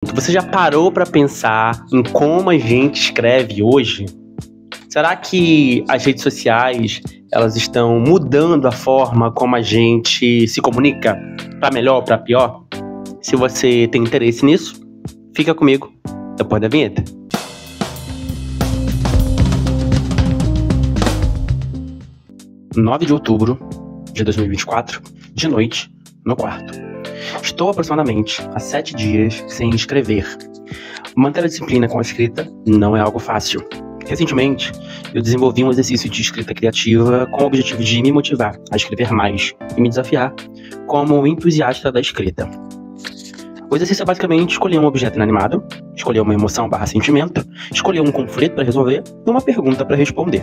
Você já parou para pensar em como a gente escreve hoje? Será que as redes sociais elas estão mudando a forma como a gente se comunica, para melhor ou para pior? Se você tem interesse nisso, fica comigo depois da vinheta. (9 de outubro de 2024, de noite, no quarto. Estou aproximadamente há 7 dias sem escrever. Manter a disciplina com a escrita não é algo fácil. Recentemente, eu desenvolvi um exercício de escrita criativa com o objetivo de me motivar a escrever mais e me desafiar como entusiasta da escrita. O exercício é basicamente escolher um objeto inanimado, escolher uma emoção/sentimento, escolher um conflito para resolver e uma pergunta para responder.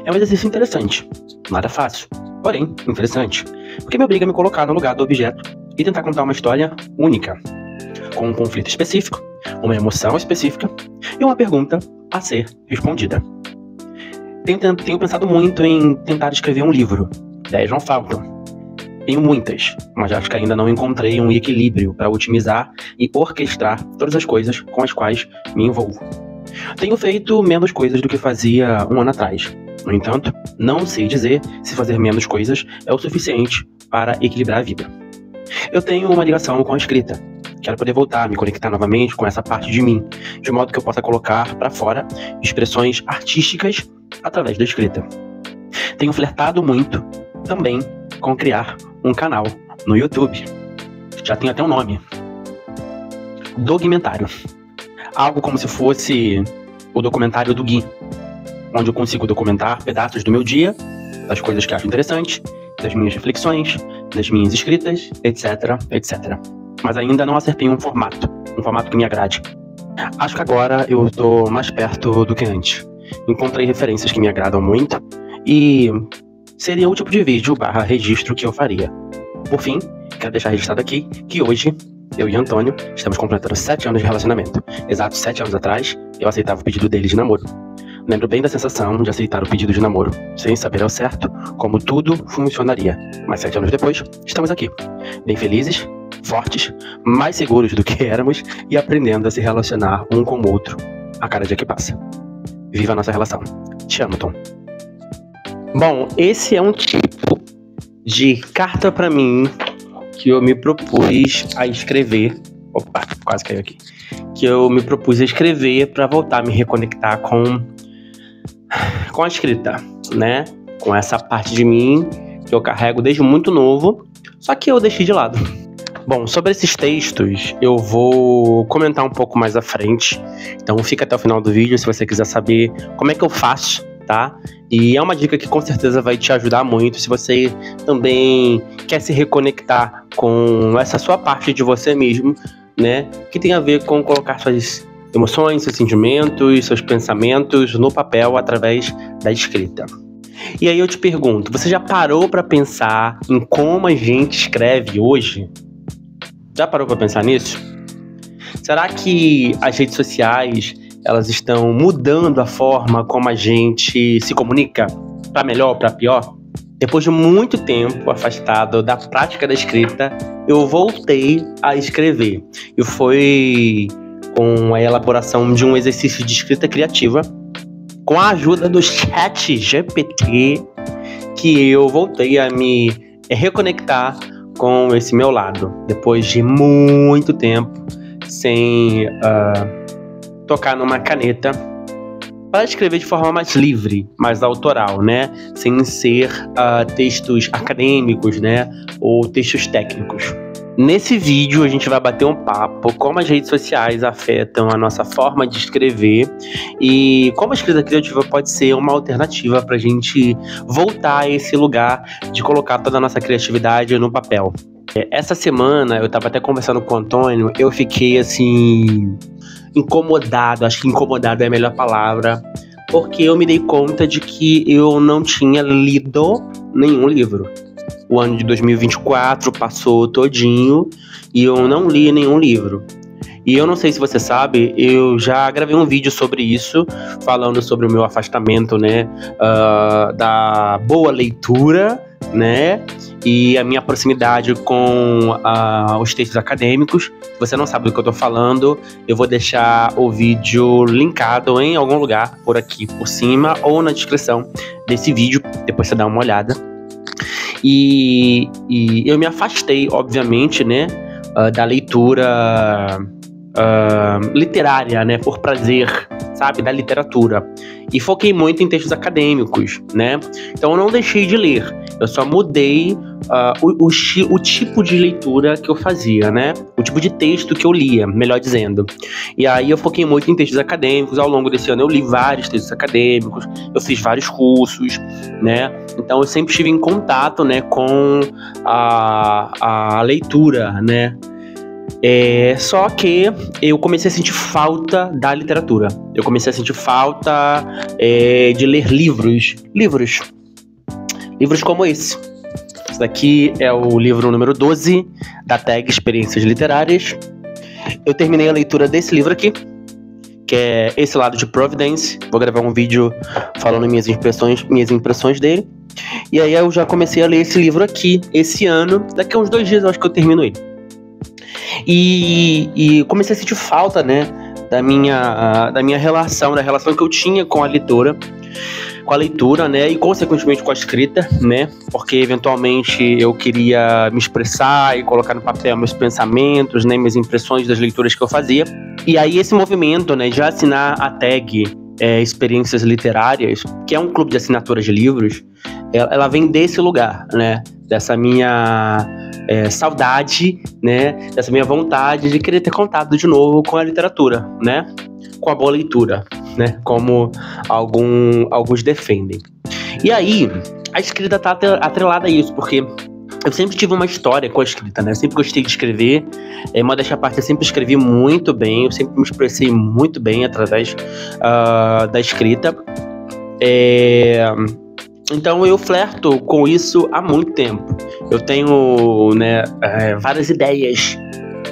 É um exercício interessante, nada fácil, porém interessante, porque me obriga a me colocar no lugar do objeto e tentar contar uma história única, com um conflito específico, uma emoção específica e uma pergunta a ser respondida. Tenho pensado muito em tentar escrever um livro. Ideias não faltam. Tenho muitas, mas acho que ainda não encontrei um equilíbrio para otimizar e orquestrar todas as coisas com as quais me envolvo. Tenho feito menos coisas do que fazia um ano atrás. No entanto, não sei dizer se fazer menos coisas é o suficiente para equilibrar a vida. Eu tenho uma ligação com a escrita. Quero poder voltar a me conectar novamente com essa parte de mim, de modo que eu possa colocar para fora expressões artísticas através da escrita. Tenho flertado muito também com criar um canal no YouTube. Já tem até um nome. Dogmentário. Algo como se fosse o documentário do Gui, onde eu consigo documentar pedaços do meu dia, das coisas que acho interessantes, das minhas reflexões, das minhas escritas, etc, etc. Mas ainda não acertei um formato que me agrade. Acho que agora eu estou mais perto do que antes. Encontrei referências que me agradam muito e seria o tipo de vídeo/registro que eu faria. Por fim, quero deixar registrado aqui que hoje, eu e Antônio estamos completando 7 anos de relacionamento. Exatos 7 anos atrás, eu aceitava o pedido dele de namoro. Lembro bem da sensação de aceitar o pedido de namoro, sem saber ao certo como tudo funcionaria. Mas 7 anos depois, estamos aqui, bem felizes, fortes, mais seguros do que éramos e aprendendo a se relacionar um com o outro a cada dia que passa. Viva a nossa relação. Te amo, Tom. Bom, esse é um tipo de carta pra mim que eu me propus a escrever. Opa, quase caiu aqui. Que eu me propus a escrever pra voltar a me reconectar com a escrita, né? Com essa parte de mim que eu carrego desde muito novo, só que eu deixei de lado. Bom, sobre esses textos eu vou comentar um pouco mais à frente, então fica até o final do vídeo se você quiser saber como é que eu faço, tá? E é uma dica que com certeza vai te ajudar muito se você também quer se reconectar com essa sua parte de você mesmo, né? Que tem a ver com colocar suas emoções, seus sentimentos, seus pensamentos no papel através da escrita. E aí eu te pergunto, você já parou para pensar em como a gente escreve hoje? Já parou para pensar nisso? Será que as redes sociais elas estão mudando a forma como a gente se comunica, para melhor ou para pior? Depois de muito tempo afastado da prática da escrita, eu voltei a escrever. E foi com a elaboração de um exercício de escrita criativa, com a ajuda do ChatGPT, que eu voltei a me reconectar com esse meu lado, depois de muito tempo sem tocar numa caneta para escrever de forma mais livre, mais autoral, né? Sem ser textos acadêmicos, né? Ou textos técnicos. Nesse vídeo a gente vai bater um papo como as redes sociais afetam a nossa forma de escrever e como a escrita criativa pode ser uma alternativa para a gente voltar a esse lugar de colocar toda a nossa criatividade no papel. Essa semana eu estava até conversando com o Antônio, eu fiquei assim incomodado, acho que incomodado é a melhor palavra, porque eu me dei conta de que eu não tinha lido nenhum livro. O ano de 2024 passou todinho e eu não li nenhum livro. E eu não sei se você sabe, eu já gravei um vídeo sobre isso, falando sobre o meu afastamento, né, da boa leitura, né? E a minha proximidade com os textos acadêmicos. Se você não sabe do que eu tô falando, eu vou deixar o vídeo linkado em algum lugar por aqui por cima ou na descrição desse vídeo, depois você dá uma olhada. E eu me afastei, obviamente, né, da leitura literária, né, por prazer, sabe, da literatura, e foquei muito em textos acadêmicos, né? Então eu não deixei de ler, eu só mudei o tipo de leitura que eu fazia, né? O tipo de texto que eu lia, melhor dizendo. E aí eu foquei muito em textos acadêmicos. Ao longo desse ano eu li vários textos acadêmicos, eu fiz vários cursos, né? Então eu sempre estive em contato, né, com a leitura, né? Só que eu comecei a sentir falta da literatura. Eu comecei a sentir falta de ler livros como esse. Esse daqui é o livro número 12 da tag Experiências Literárias. Eu terminei a leitura desse livro aqui, que é Esse Lado de Providence. Vou gravar um vídeo falando minhas impressões dele. E aí eu já comecei a ler esse livro aqui esse ano. Daqui a uns 2 dias eu acho que eu termino ele. E comecei a sentir falta, né, da minha relação, da relação que eu tinha com a leitura, né, e consequentemente com a escrita, né, porque eventualmente eu queria me expressar e colocar no papel meus pensamentos, né, minhas impressões das leituras que eu fazia. E aí esse movimento, né, de assinar a tag Experiências Literárias, que é um clube de assinaturas de livros, ela vem desse lugar, né, dessa minha saudade, né, dessa minha vontade de querer ter contato de novo com a literatura, né, com a boa leitura, né, como alguns defendem. E aí, a escrita tá atrelada a isso, porque eu sempre tive uma história com a escrita, né, eu sempre gostei de escrever, modéstia à parte, eu sempre escrevi muito bem, eu sempre me expressei muito bem através da escrita. Então eu flerto com isso há muito tempo. Eu tenho, né, várias ideias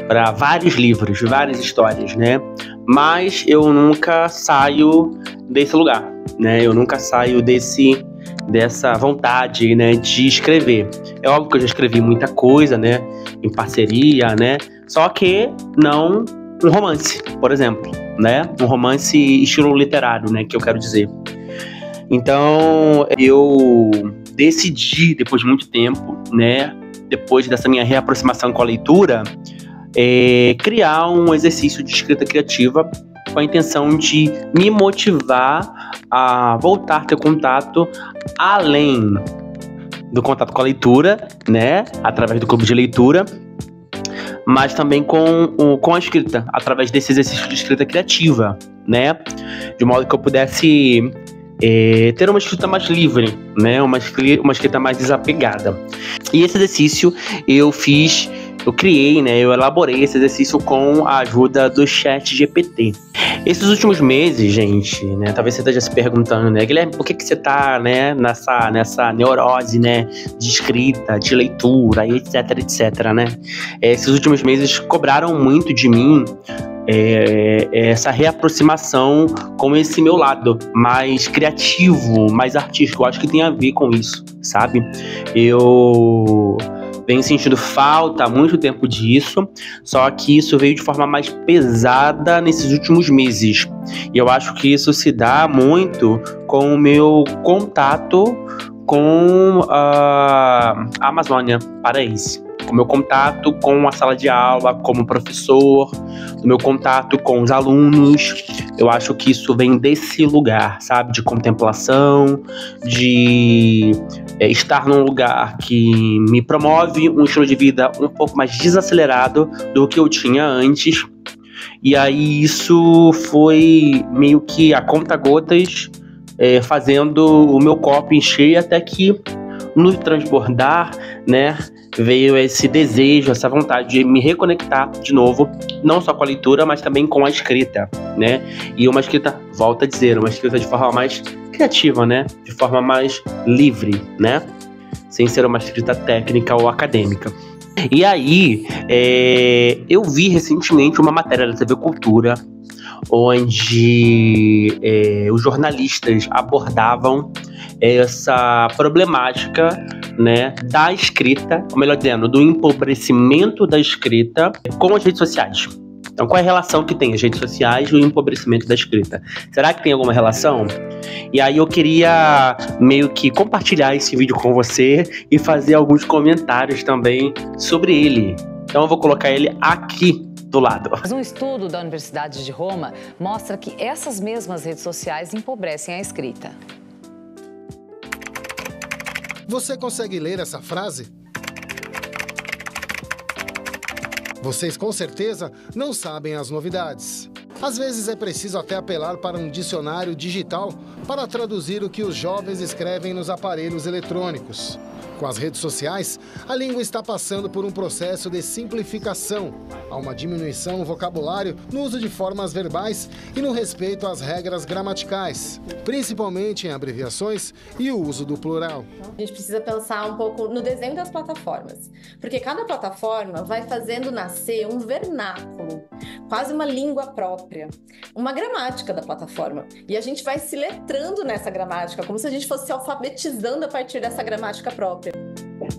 para vários livros, várias histórias, né? Mas eu nunca saio desse lugar, né? Eu nunca saio dessa vontade, né, de escrever. É óbvio que eu já escrevi muita coisa, né, em parceria, né? Só que não um romance, por exemplo, né? Um romance estilo literário, né, que eu quero dizer. Então, eu decidi, depois de muito tempo, né, depois dessa minha reaproximação com a leitura, criar um exercício de escrita criativa com a intenção de me motivar a voltar a ter contato além do contato com a leitura, né, através do clube de leitura, mas também com a escrita, através desse exercício de escrita criativa, né, de modo que eu pudesse ter uma escrita mais livre, né? Uma escrita mais desapegada. E esse exercício eu criei, né? Eu elaborei esse exercício com a ajuda do ChatGPT. Esses últimos meses, gente, né? Talvez você esteja se perguntando, né, Guilherme, por que você tá, né, nessa neurose, né, de escrita, de leitura, e etc, né? Esses últimos meses cobraram muito de mim essa reaproximação com esse meu lado mais criativo, mais artístico. Eu acho que tem a ver com isso, sabe? Eu venho sentindo falta há muito tempo disso, só que isso veio de forma mais pesada nesses últimos meses. E eu acho que isso se dá muito com o meu contato com a Amazônia Paraense, com o meu contato com a sala de aula como professor, do meu contato com os alunos. Eu acho que isso vem desse lugar, sabe? De contemplação, de estar num lugar que me promove um estilo de vida um pouco mais desacelerado do que eu tinha antes. E aí isso foi meio que a conta-gotas, fazendo o meu copo encher, até que no transbordar, né, veio esse desejo, essa vontade de me reconectar de novo, não só com a leitura, mas também com a escrita, né? E uma escrita, volto a dizer, uma escrita de forma mais criativa, né? De forma mais livre, né? Sem ser uma escrita técnica ou acadêmica. E aí, eu vi recentemente uma matéria da TV Cultura, onde os jornalistas abordavam essa problemática né, da escrita, ou melhor dizendo, do empobrecimento da escrita com as redes sociais. Então, qual é a relação que tem as redes sociais e o empobrecimento da escrita? Será que tem alguma relação? E aí eu queria meio que compartilhar esse vídeo com você e fazer alguns comentários também sobre ele. Então eu vou colocar ele aqui do lado. Mas um estudo da Universidade de Roma mostra que essas mesmas redes sociais empobrecem a escrita. Você consegue ler essa frase? Vocês com certeza não sabem as novidades. Às vezes é preciso até apelar para um dicionário digital para traduzir o que os jovens escrevem nos aparelhos eletrônicos. Com as redes sociais, a língua está passando por um processo de simplificação. Há uma diminuição no vocabulário, no uso de formas verbais e no respeito às regras gramaticais, principalmente em abreviações e o uso do plural. A gente precisa pensar um pouco no desenho das plataformas, porque cada plataforma vai fazendo nascer um vernáculo, quase uma língua própria, uma gramática da plataforma. E a gente vai se letrando nessa gramática, como se a gente fosse se alfabetizando a partir dessa gramática própria.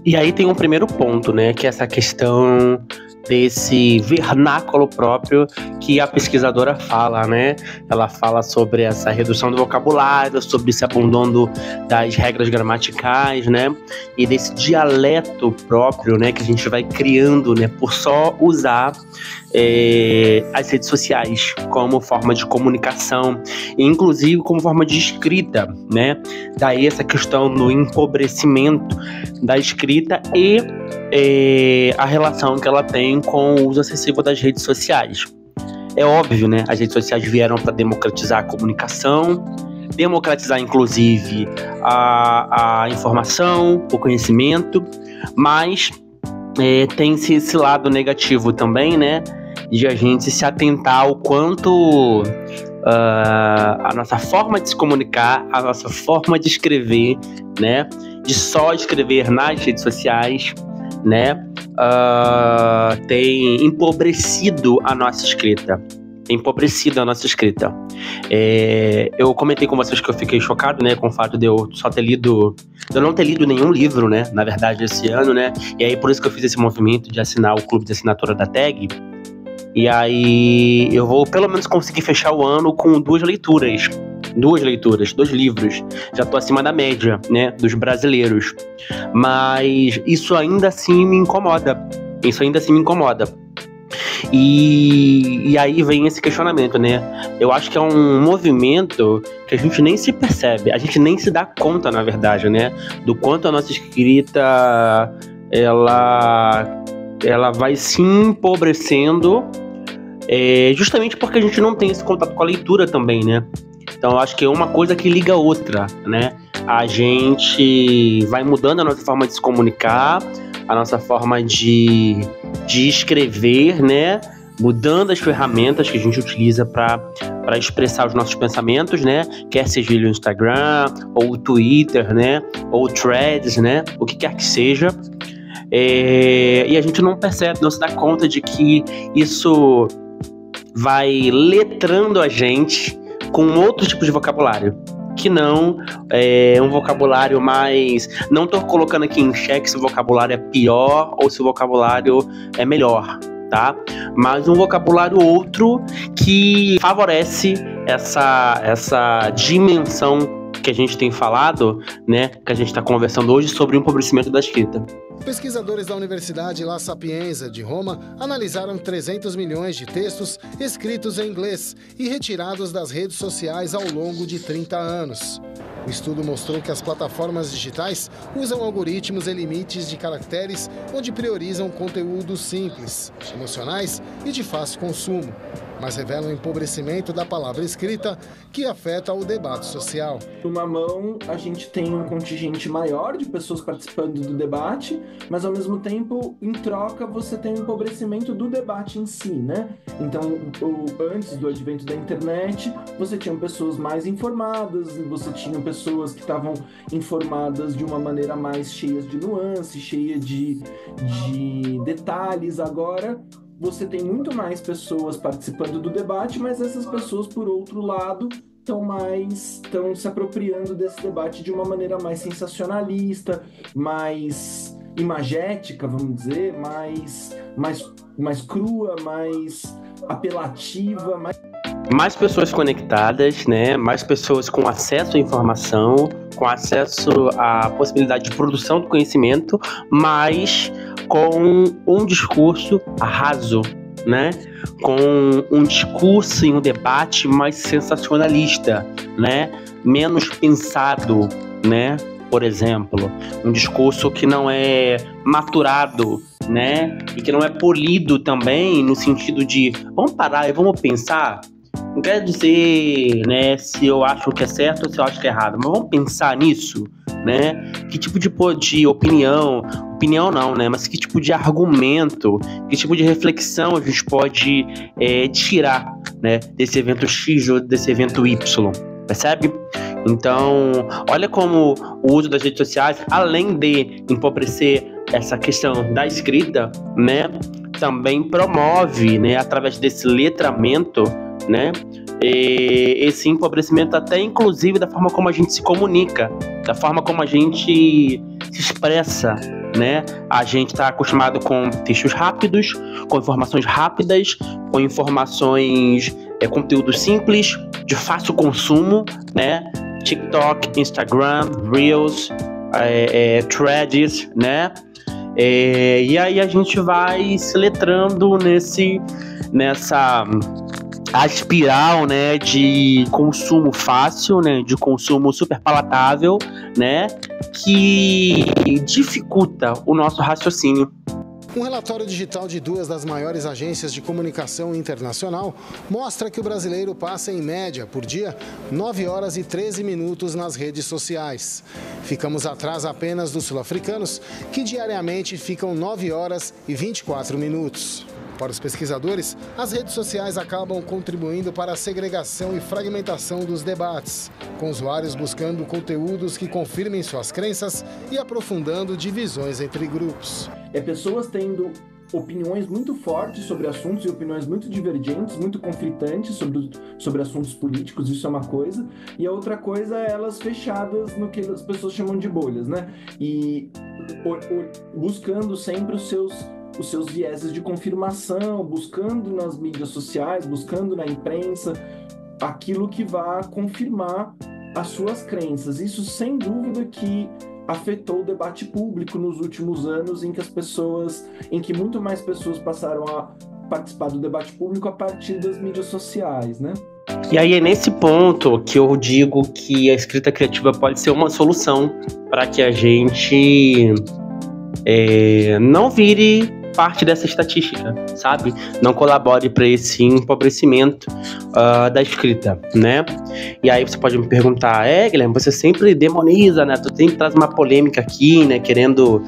E aí tem um primeiro ponto, né, que é essa questão desse vernáculo próprio que a pesquisadora fala, né? Ela fala sobre essa redução do vocabulário, sobre esse abandono das regras gramaticais, né? E desse dialeto próprio, né, que a gente vai criando, né, por só usar as redes sociais como forma de comunicação, e inclusive como forma de escrita, né? Daí essa questão do empobrecimento da escrita e a relação que ela tem com o uso excessivo das redes sociais. É óbvio, né? As redes sociais vieram para democratizar a comunicação, democratizar inclusive a informação, o conhecimento, mas tem-se esse lado negativo também, né? De a gente se atentar ao quanto a nossa forma de se comunicar, a nossa forma de escrever, né? De só escrever nas redes sociais, né? Tem empobrecido a nossa escrita. Eu comentei com vocês que eu fiquei chocado, né, com o fato de eu não ter lido nenhum livro, né, na verdade, esse ano, né, e aí por isso que eu fiz esse movimento de assinar o clube de assinatura da TAG, e aí eu vou pelo menos conseguir fechar o ano com 2 leituras, 2 livros, já tô acima da média, né, dos brasileiros, mas isso ainda assim me incomoda, E aí vem esse questionamento, né? Eu acho que é um movimento que a gente nem se percebe, a gente nem se dá conta, na verdade, né? Do quanto a nossa escrita, ela vai se empobrecendo, justamente porque a gente não tem esse contato com a leitura também, né? Então eu acho que é uma coisa que liga a outra, né? A gente vai mudando a nossa forma de se comunicar, a nossa forma de escrever, né? Mudando as ferramentas que a gente utiliza para expressar os nossos pensamentos, né? Quer seja o Instagram, ou o Twitter, né? Ou o Threads, né? O que quer que seja. E a gente não percebe, não se dá conta de que isso vai letrando a gente com outro tipo de vocabulário, que não um vocabulário mais... Não estou colocando aqui em xeque se o vocabulário é pior ou se o vocabulário é melhor, tá? Mas um vocabulário outro que favorece essa dimensão que a gente tem falado, né? Que a gente está conversando hoje sobre o empobrecimento da escrita. Pesquisadores da Universidade La Sapienza de Roma analisaram 300 milhões de textos escritos em inglês e retirados das redes sociais ao longo de 30 anos. O estudo mostrou que as plataformas digitais usam algoritmos e limites de caracteres onde priorizam conteúdos simples, emocionais e de fácil consumo, mas revelam o empobrecimento da palavra escrita que afeta o debate social. Numa mão, a gente tem um contingente maior de pessoas participando do debate, mas ao mesmo tempo, em troca, você tem um empobrecimento do debate em si, né? Então, antes do advento da internet, você tinha pessoas mais informadas, você tinha pessoas que estavam informadas de uma maneira mais cheia de nuances, cheia de detalhes. Agora, você tem muito mais pessoas participando do debate, mas essas pessoas, por outro lado, estão se apropriando desse debate de uma maneira mais sensacionalista, mais imagética, vamos dizer, mais crua, mais apelativa, mais pessoas conectadas, né? Mais pessoas com acesso à informação, com acesso à possibilidade de produção do conhecimento, mas com um discurso raso, né? Com um discurso e um debate mais sensacionalista, né? Menos pensado, né? Por exemplo, um discurso que não é maturado, né? E que não é polido também, no sentido de vamos parar e vamos pensar. Não quer dizer, né, se eu acho que é certo ou se eu acho que é errado, mas vamos pensar nisso, né? Que tipo de opinião não, né? Mas que tipo de argumento, que tipo de reflexão a gente pode tirar, né, desse evento X ou desse evento Y, percebe? Então, olha como o uso das redes sociais, além de empobrecer essa questão da escrita, né, também promove, né, através desse letramento, né, esse empobrecimento até inclusive da forma como a gente se comunica, da forma como a gente se expressa, né? A gente está acostumado com textos rápidos, com informações rápidas, com informações, conteúdo simples, de fácil consumo, né? TikTok, Instagram, Reels, Threads, né? E aí a gente vai se letrando nessa a espiral, né, de consumo fácil, né, de consumo super palatável, né, que dificulta o nosso raciocínio. Um relatório digital de duas das maiores agências de comunicação internacional mostra que o brasileiro passa, em média, por dia, 9 horas e 13 minutos nas redes sociais. Ficamos atrás apenas dos sul-africanos, que diariamente ficam 9 horas e 24 minutos. Para os pesquisadores, as redes sociais acabam contribuindo para a segregação e fragmentação dos debates, com usuários buscando conteúdos que confirmem suas crenças e aprofundando divisões entre grupos. Pessoas tendo opiniões muito fortes sobre assuntos e opiniões muito divergentes, muito conflitantes sobre assuntos políticos, isso é uma coisa. E a outra coisa é elas fechadas no que as pessoas chamam de bolhas, né? E buscando sempre os seus vieses de confirmação, buscando nas mídias sociais, buscando na imprensa aquilo que vai confirmar as suas crenças. Isso, sem dúvida, que afetou o debate público nos últimos anos, em que muito mais pessoas passaram a participar do debate público a partir das mídias sociais, né? E aí é nesse ponto que eu digo que a escrita criativa pode ser uma solução para que a gente não vire parte dessa estatística, sabe? Não colabore para esse empobrecimento da escrita, né? E aí você pode me perguntar, Guilherme, você sempre demoniza, né? Tu sempre traz uma polêmica aqui, né? Querendo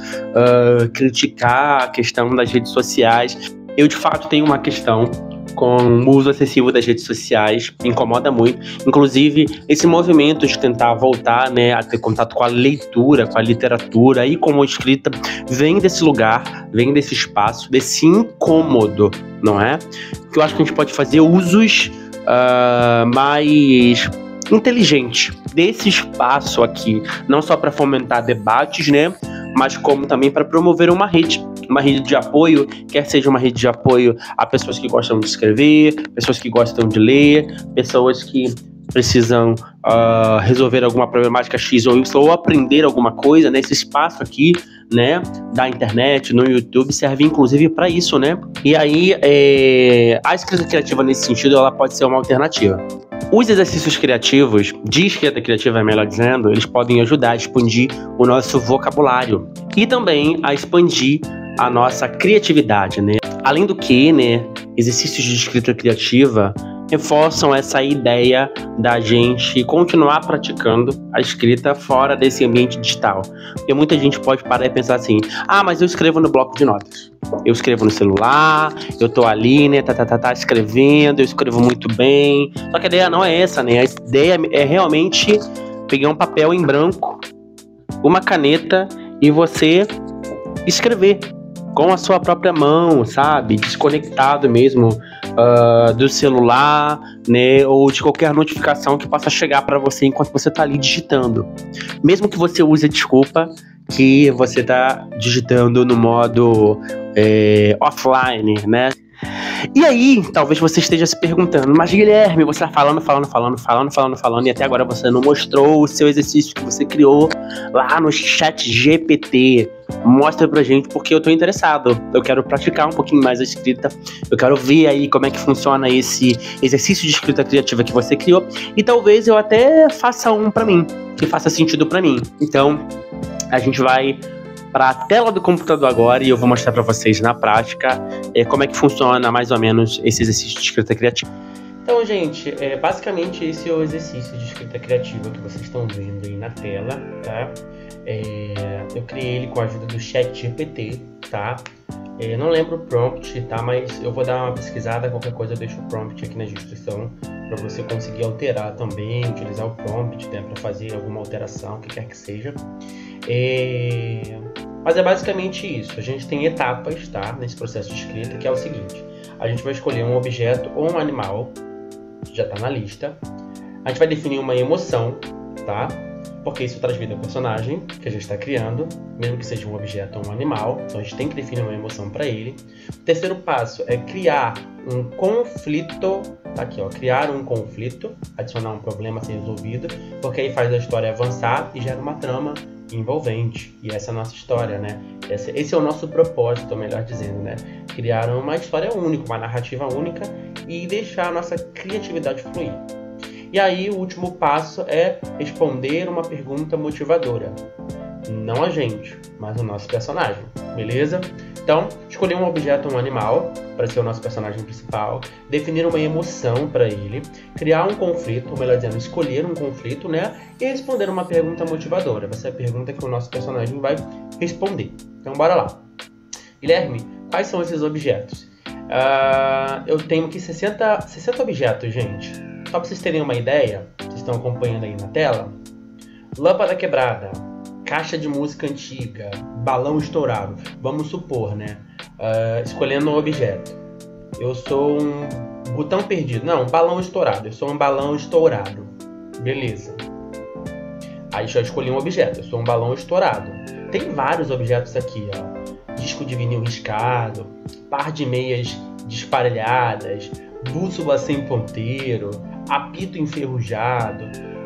criticar a questão das redes sociais. Eu, de fato, tenho uma questão com o uso excessivo das redes sociais, me incomoda muito. Inclusive, esse movimento de tentar voltar, né, a ter contato com a leitura, com a literatura e com a escrita, vem desse lugar, vem desse espaço, desse incômodo, não é? Que eu acho que a gente pode fazer usos mais inteligentes desse espaço aqui, não só para fomentar debates, né, mas como também para promover uma rede de apoio, quer seja uma rede de apoio a pessoas que gostam de escrever, pessoas que gostam de ler, pessoas que precisam resolver alguma problemática X ou Y, ou aprender alguma coisa, né? Esse espaço aqui, né, da internet, no YouTube, serve inclusive para isso, né? E aí, a escrita criativa nesse sentido, ela pode ser uma alternativa. Os exercícios criativos, de escrita criativa, melhor dizendo, eles podem ajudar a expandir o nosso vocabulário e também a expandir a nossa criatividade, né? Além do que, né, exercícios de escrita criativa reforçam essa ideia da gente continuar praticando a escrita fora desse ambiente digital. Porque muita gente pode parar e pensar assim, mas eu escrevo no bloco de notas. Eu escrevo no celular, eu tô ali, né, escrevendo, eu escrevo muito bem. Só que a ideia não é essa, né? A ideia é realmente pegar um papel em branco, uma caneta e você escrever com a sua própria mão, sabe? Desconectado mesmo do celular, né, ou de qualquer notificação que possa chegar para você enquanto você está ali digitando. Mesmo que você use a desculpa que você está digitando no modo offline, né? E aí, talvez você esteja se perguntando, mas Guilherme, você tá falando, e até agora você não mostrou o seu exercício que você criou lá no ChatGPT. Mostra pra gente, porque eu tô interessado. Eu quero praticar um pouquinho mais a escrita. Eu quero ver aí como é que funciona esse exercício de escrita criativa que você criou. E talvez eu até faça um pra mim, que faça sentido pra mim. Então, a gente vai para a tela do computador agora e eu vou mostrar para vocês na prática como é que funciona mais ou menos esse exercício de escrita criativa. Então, gente, basicamente esse é o exercício de escrita criativa que vocês estão vendo aí na tela, tá? Eu criei ele com a ajuda do ChatGPT, tá? Não lembro o prompt, tá? Mas eu vou dar uma pesquisada, qualquer coisa eu deixo o prompt aqui na descrição para você conseguir alterar também, utilizar o prompt, né, para fazer alguma alteração, o que quer que seja. Mas é basicamente isso. A gente tem etapas, tá, nesse processo de escrita, que é o seguinte: a gente vai escolher um objeto ou um animal, que já está na lista. A gente vai definir uma emoção, tá? Porque isso traz vida ao personagem que a gente está criando, mesmo que seja um objeto ou um animal. Então a gente tem que definir uma emoção para ele. O terceiro passo é criar um conflito, tá aqui, ó, criar um conflito, adicionar um problema a ser resolvido, porque aí faz a história avançar e gera uma trama envolvente. E essa é a nossa história, né? Esse é o nosso propósito, melhor dizendo, né? Criar uma história única, uma narrativa única e deixar a nossa criatividade fluir. E aí o último passo é responder uma pergunta motivadora. Não a gente, mas o nosso personagem, beleza? Então, escolher um objeto ou um animal para ser o nosso personagem principal, definir uma emoção para ele, criar um conflito, ou melhor dizendo, escolher um conflito, né? E responder uma pergunta motivadora. Vai ser a pergunta que o nosso personagem vai responder. Então, bora lá. Guilherme, quais são esses objetos? Eu tenho aqui 60 objetos, gente. Só para vocês terem uma ideia, vocês estão acompanhando aí na tela. Lâmpada quebrada, caixa de música antiga, balão estourado. Vamos supor, né? Escolhendo um objeto. Eu sou um botão perdido. Não, um balão estourado. Eu sou um balão estourado. Beleza. Aí já escolhi um objeto. Eu sou um balão estourado. Tem vários objetos aqui, ó. Disco de vinil riscado, par de meias desparelhadas, bússola sem ponteiro, apito enferrujado.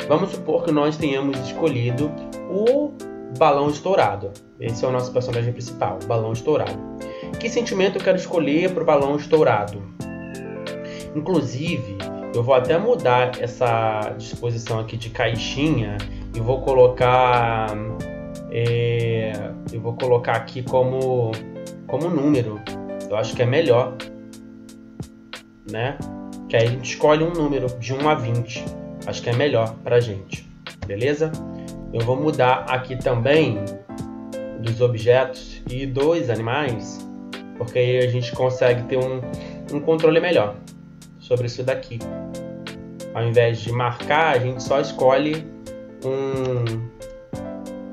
Vamos supor que nós tenhamos escolhido o balão estourado. Esse é o nosso personagem principal, o balão estourado. Que sentimento eu quero escolher para o balão estourado? Inclusive, eu vou até mudar essa disposição aqui de caixinha e vou colocar aqui como número. Eu acho que é melhor, né? Que aí a gente escolhe um número de 1 a 20. Acho que é melhor pra gente, beleza? Eu vou mudar aqui também dos objetos e dos animais, porque aí a gente consegue ter um controle melhor sobre isso daqui. Ao invés de marcar, a gente só escolhe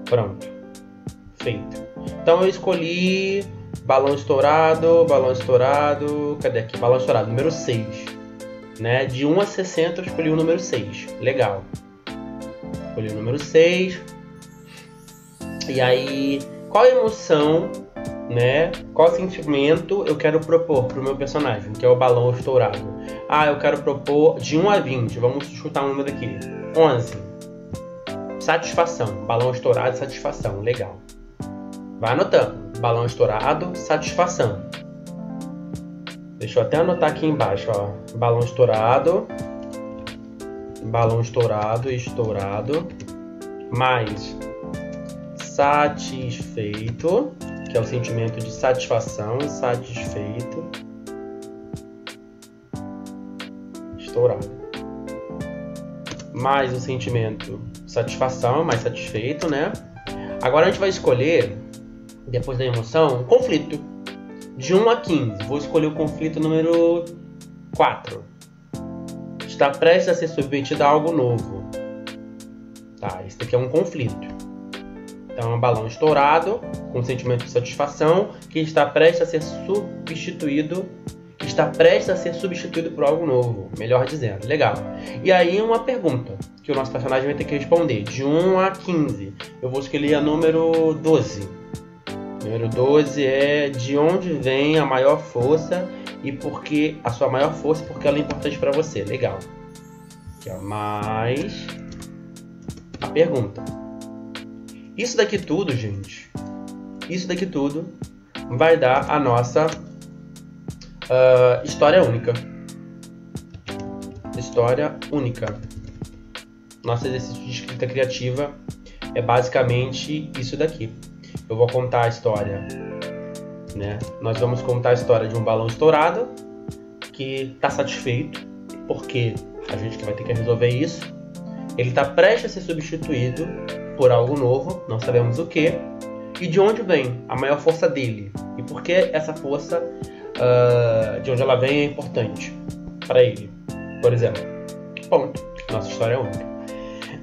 Pronto. Feito. Então eu escolhi balão estourado. Cadê aqui? Balão estourado, número 6. Né? De 1 a 60 eu escolhi o número 6. Legal. Escolhi o número 6. E aí, qual emoção, né? Qual sentimento eu quero propor para o meu personagem, que é o balão estourado? Eu quero propor de 1 a 20. Vamos chutar um número aqui. 11. Satisfação. Balão estourado, satisfação. Legal. Vai anotando. Balão estourado, satisfação. Deixa eu até anotar aqui embaixo, ó. Balão estourado, estourado, mais satisfeito, que é o sentimento de satisfação, satisfeito, estourado. Mais o sentimento satisfação, mais satisfeito, né? Agora a gente vai escolher, depois da emoção, um conflito. De 1 a 15, vou escolher o conflito número 4. Está prestes a ser submetido a algo novo. Tá, esse daqui é um conflito. Então é um balão estourado, com sentimento de satisfação, que está prestes a ser está prestes a ser substituído por algo novo, melhor dizendo. Legal. E aí uma pergunta que o nosso personagem vai ter que responder. De 1 a 15. Eu vou escolher a número 12. Número 12 é de onde vem a maior força e por que a sua maior força, porque ela é importante para você. Legal. Aqui, ó, mais a pergunta. Isso daqui tudo, gente, isso daqui tudo vai dar a nossa história única. História única. Nosso exercício de escrita criativa é basicamente isso daqui. Eu vou contar a história, né? Nós vamos contar a história de um balão estourado que está satisfeito, porque a gente que vai ter que resolver isso. Ele está prestes a ser substituído por algo novo, não sabemos o que, e de onde vem a maior força dele, e por que essa força, de onde ela vem, é importante para ele, por exemplo. Ponto. Nossa história é única.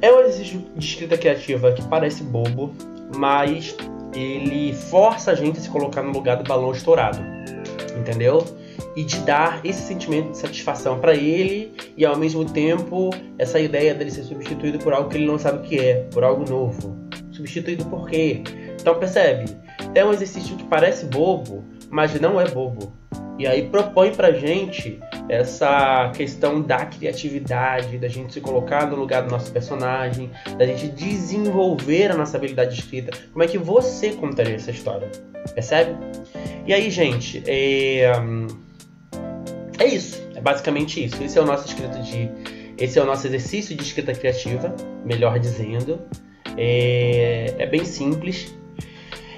É um exercício de escrita criativa que parece bobo, mas ele força a gente a se colocar no lugar do balão estourado, entendeu? E de dar esse sentimento de satisfação para ele e ao mesmo tempo essa ideia dele ser substituído por algo que ele não sabe o que é, por algo novo. Substituído por quê? Então percebe? É um exercício que parece bobo, mas não é bobo. E aí propõe pra gente essa questão da criatividade, da gente se colocar no lugar do nosso personagem, da gente desenvolver a nossa habilidade de escrita. Como é que você contaria essa história? Percebe? E aí, gente, é isso. É basicamente isso. Esse é o nosso exercício de escrita criativa, melhor dizendo. É bem simples.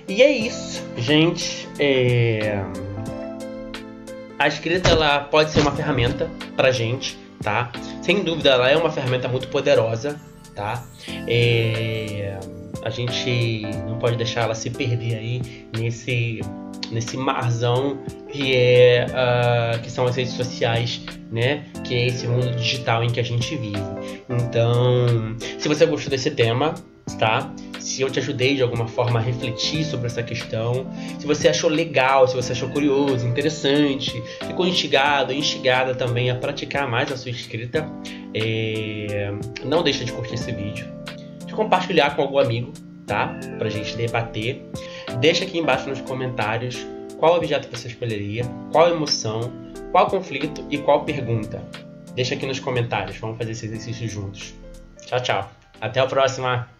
E é isso, gente. A escrita, ela pode ser uma ferramenta pra gente, tá? Sem dúvida, ela é uma ferramenta muito poderosa, tá? A gente não pode deixar ela se perder aí nesse marzão que são as redes sociais, né? Que é esse mundo digital em que a gente vive. Então, se você gostou desse tema, tá? Se eu te ajudei de alguma forma a refletir sobre essa questão, se você achou legal, se você achou curioso, interessante, ficou instigada também a praticar mais a sua escrita, não deixa de curtir esse vídeo, de compartilhar com algum amigo, tá? Pra gente debater. Deixa aqui embaixo nos comentários qual objeto você escolheria, qual emoção, qual conflito e qual pergunta. Deixa aqui nos comentários, vamos fazer esse exercício juntos. Tchau, tchau. Até a próxima!